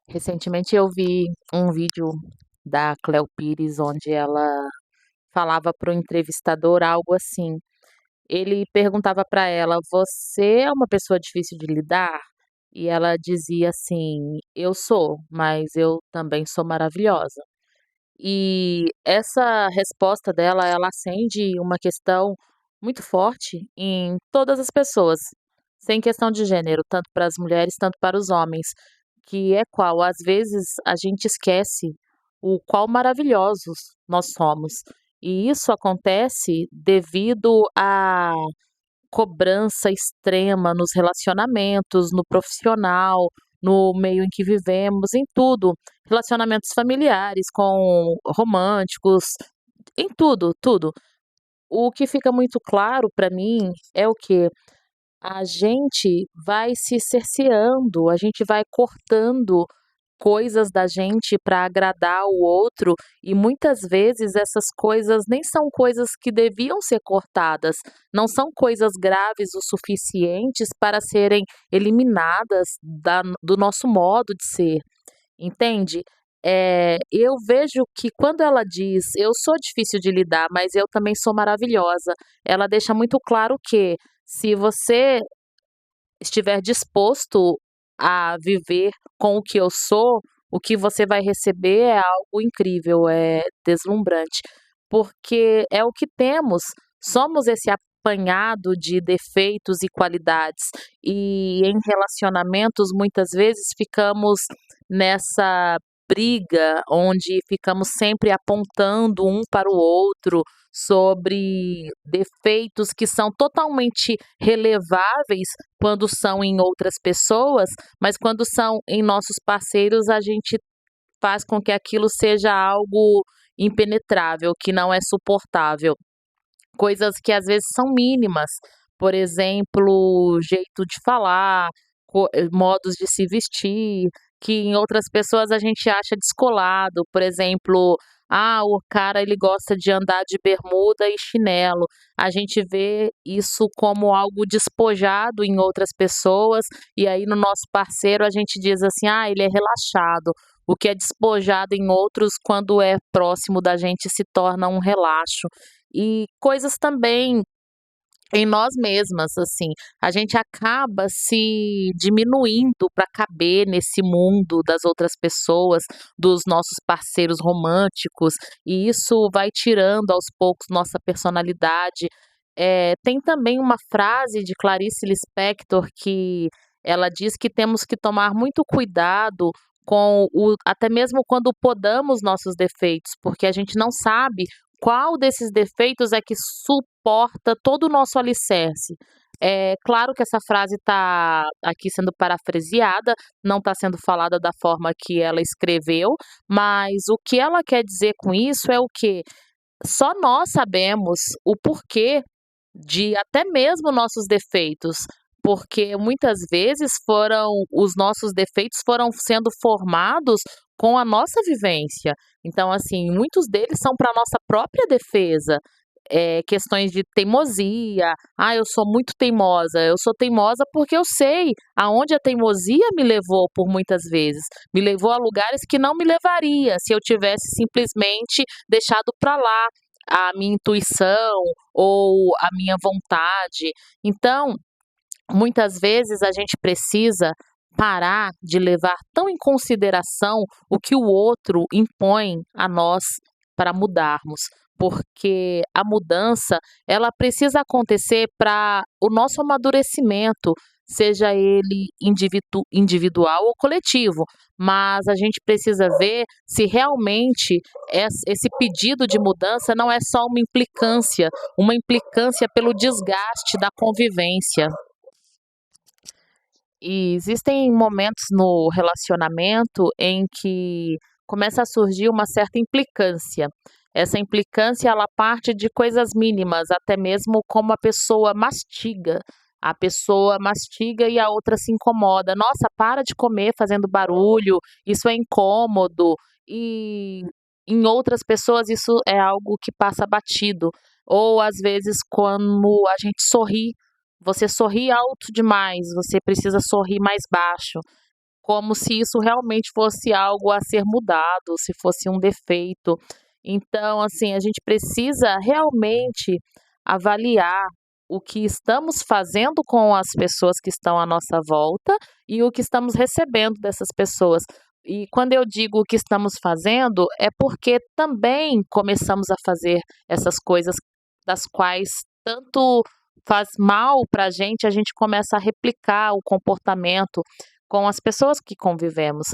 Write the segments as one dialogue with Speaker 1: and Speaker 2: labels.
Speaker 1: Recentemente eu vi um vídeo da Cleo Pires, onde ela falava para o entrevistador algo assim. Ele perguntava para ela: "Você é uma pessoa difícil de lidar?" E ela dizia assim: "Eu sou, mas eu também sou maravilhosa." E essa resposta dela, ela acende uma questão muito forte em todas as pessoas, sem questão de gênero, tanto para as mulheres, tanto para os homens, que é qual? Às vezes a gente esquece o qual maravilhosos nós somos. E isso acontece devido à cobrança extrema nos relacionamentos, no profissional, no meio em que vivemos, em tudo. Relacionamentos familiares, com românticos, em tudo, tudo. O que fica muito claro para mim é o que a gente vai se cerceando, a gente vai cortando coisas da gente para agradar o outro, e muitas vezes essas coisas nem são coisas que deviam ser cortadas, não são coisas graves o suficientes para serem eliminadas do nosso modo de ser, entende? Eu vejo que quando ela diz: "Eu sou difícil de lidar, mas eu também sou maravilhosa", ela deixa muito claro que, se você estiver disposto a viver com o que eu sou, o que você vai receber é algo incrível, é deslumbrante, porque é o que temos, somos esse apanhado de defeitos e qualidades, e em relacionamentos muitas vezes ficamos nessa briga onde ficamos sempre apontando um para o outro sobre defeitos que são totalmente releváveis quando são em outras pessoas, mas quando são em nossos parceiros, a gente faz com que aquilo seja algo impenetrável, que não é suportável. Coisas que às vezes são mínimas, por exemplo, jeito de falar, modos de se vestir, que em outras pessoas a gente acha descolado, por exemplo, o cara ele gosta de andar de bermuda e chinelo, a gente vê isso como algo despojado em outras pessoas, e aí no nosso parceiro a gente diz assim: "Ah, ele é relaxado", o que é despojado em outros, quando é próximo da gente, se torna um relaxo. E coisas também em nós mesmas, assim, a gente acaba se diminuindo para caber nesse mundo das outras pessoas, dos nossos parceiros românticos, e isso vai tirando aos poucos nossa personalidade. Tem também uma frase de Clarice Lispector que ela diz que temos que tomar muito cuidado com o até mesmo quando podamos nossos defeitos, porque a gente não sabe qual desses defeitos é que suporta todo o nosso alicerce. É claro que essa frase está aqui sendo parafraseada, não está sendo falada da forma que ela escreveu, mas o que ela quer dizer com isso é o quê? Só nós sabemos o porquê de até mesmo nossos defeitos, porque muitas vezes os nossos defeitos foram sendo formados com a nossa vivência. Então, assim, muitos deles são para nossa própria defesa. Questões de teimosia. Eu sou muito teimosa. Eu sou teimosa porque eu sei aonde a teimosia me levou por muitas vezes. Me levou a lugares que não me levaria se eu tivesse simplesmente deixado para lá a minha intuição ou a minha vontade. Então, muitas vezes a gente precisa parar de levar tão em consideração o que o outro impõe a nós para mudarmos, porque a mudança, ela precisa acontecer para o nosso amadurecimento, seja ele individual ou coletivo, mas a gente precisa ver se realmente esse pedido de mudança não é só uma implicância pelo desgaste da convivência. E existem momentos no relacionamento em que começa a surgir uma certa implicância. Essa implicância, ela parte de coisas mínimas, até mesmo como a pessoa mastiga. A pessoa mastiga e a outra se incomoda. Nossa, para de comer fazendo barulho, isso é incômodo. E em outras pessoas isso é algo que passa batido. Ou às vezes quando a gente sorri, você sorri alto demais, você precisa sorrir mais baixo. como se isso realmente fosse algo a ser mudado, se fosse um defeito. Então, assim, a gente precisa realmente avaliar o que estamos fazendo com as pessoas que estão à nossa volta e o que estamos recebendo dessas pessoas. E quando eu digo o que estamos fazendo, é porque também começamos a fazer essas coisas das quais tanto faz mal para a gente começa a replicar o comportamento com as pessoas que convivemos,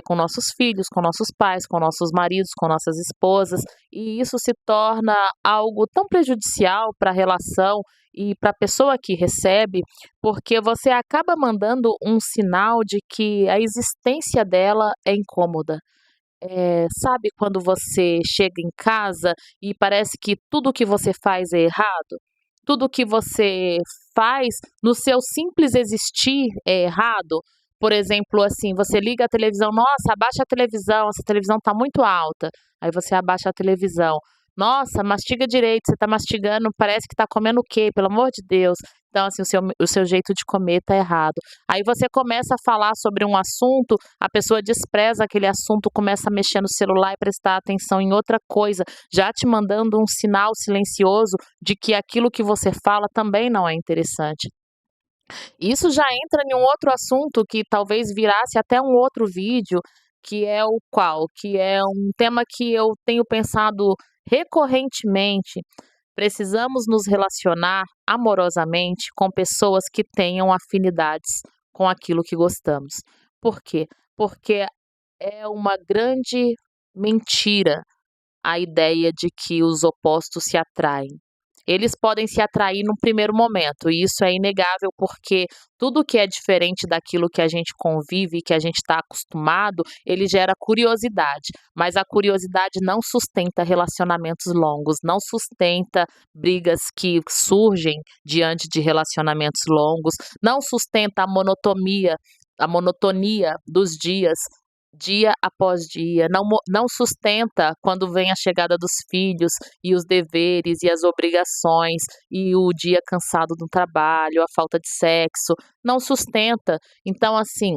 Speaker 1: com nossos filhos, com nossos pais, com nossos maridos, com nossas esposas, e isso se torna algo tão prejudicial para a relação e para a pessoa que recebe, porque você acaba mandando um sinal de que a existência dela é incômoda. Sabe quando você chega em casa e parece que tudo que você faz é errado? Tudo que você faz no seu simples existir é errado? Por exemplo, assim, você liga a televisão, nossa, abaixa a televisão, essa televisão está muito alta. Aí você abaixa a televisão. Nossa, mastiga direito, você está mastigando, parece que está comendo o quê? Pelo amor de Deus. Então, assim, o seu jeito de comer está errado. Aí você começa a falar sobre um assunto, a pessoa despreza aquele assunto, começa a mexer no celular e prestar atenção em outra coisa, já te mandando um sinal silencioso de que aquilo que você fala também não é interessante. Isso já entra em um outro assunto que talvez virasse até um outro vídeo, que é o qual? Que é um tema que eu tenho pensado recorrentemente. Precisamos nos relacionar amorosamente com pessoas que tenham afinidades com aquilo que gostamos. Por quê? Porque é uma grande mentira a ideia de que os opostos se atraem. Eles podem se atrair num primeiro momento, e isso é inegável, porque tudo que é diferente daquilo que a gente convive, que a gente está acostumado, ele gera curiosidade, mas a curiosidade não sustenta relacionamentos longos, não sustenta brigas que surgem diante de relacionamentos longos, não sustenta a monotonia dos dias, dia após dia, não sustenta quando vem a chegada dos filhos e os deveres e as obrigações e o dia cansado do trabalho, a falta de sexo, não sustenta. Então, assim,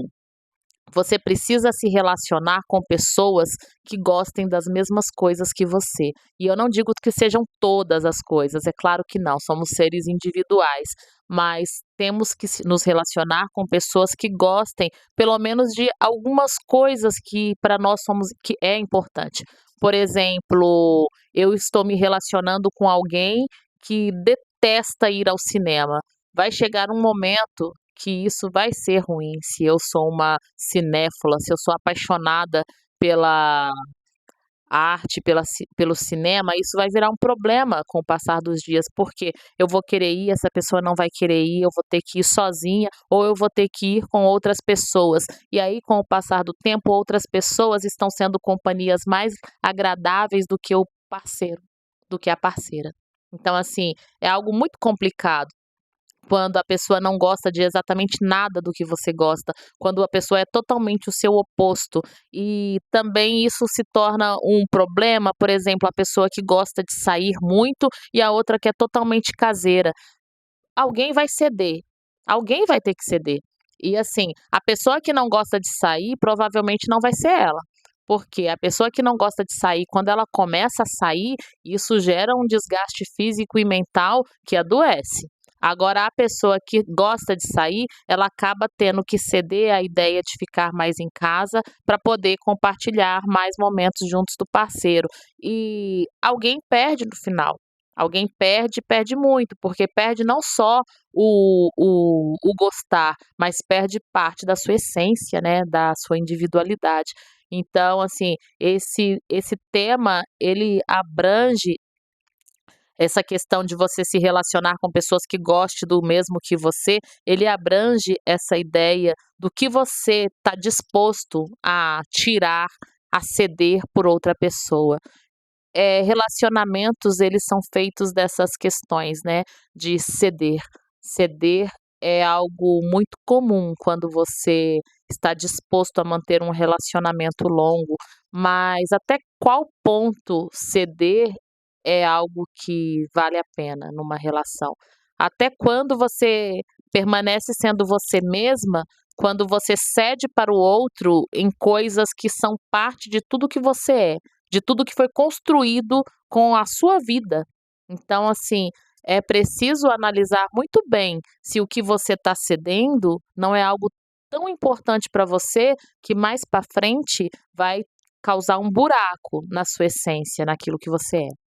Speaker 1: você precisa se relacionar com pessoas que gostem das mesmas coisas que você. E eu não digo que sejam todas as coisas, é claro que não, somos seres individuais, mas temos que nos relacionar com pessoas que gostem, pelo menos, de algumas coisas que para nós somos que é importante. Por exemplo, eu estou me relacionando com alguém que detesta ir ao cinema. Vai chegar um momento que isso vai ser ruim, se eu sou uma cinéfila, se eu sou apaixonada pela arte, pelo cinema, isso vai virar um problema com o passar dos dias, porque eu vou querer ir, essa pessoa não vai querer ir, eu vou ter que ir sozinha ou eu vou ter que ir com outras pessoas. E aí, com o passar do tempo, outras pessoas estão sendo companhias mais agradáveis do que o parceiro, do que a parceira. Então, assim, é algo muito complicado quando a pessoa não gosta de exatamente nada do que você gosta, quando a pessoa é totalmente o seu oposto. E também isso se torna um problema, por exemplo, a pessoa que gosta de sair muito e a outra que é totalmente caseira. Alguém vai ceder, alguém vai ter que ceder. E assim, a pessoa que não gosta de sair, provavelmente não vai ser ela. Porque a pessoa que não gosta de sair, quando ela começa a sair, isso gera um desgaste físico e mental que adoece. Agora, a pessoa que gosta de sair, ela acaba tendo que ceder à ideia de ficar mais em casa para poder compartilhar mais momentos juntos do parceiro. E alguém perde no final. Alguém perde, perde muito, porque perde não só o gostar, mas perde parte da sua essência, né, da sua individualidade. Então, assim, esse tema, ele abrange essa questão de você se relacionar com pessoas que gostem do mesmo que você, ele abrange essa ideia do que você está disposto a tirar, a ceder por outra pessoa. Relacionamentos, eles são feitos dessas questões, né, de ceder. Ceder é algo muito comum quando você está disposto a manter um relacionamento longo, mas até qual ponto ceder é algo que vale a pena numa relação? Até quando você permanece sendo você mesma quando você cede para o outro em coisas que são parte de tudo que você é, de tudo que foi construído com a sua vida. Então, assim, é preciso analisar muito bem se o que você está cedendo não é algo tão importante para você que mais para frente vai causar um buraco na sua essência, naquilo que você é.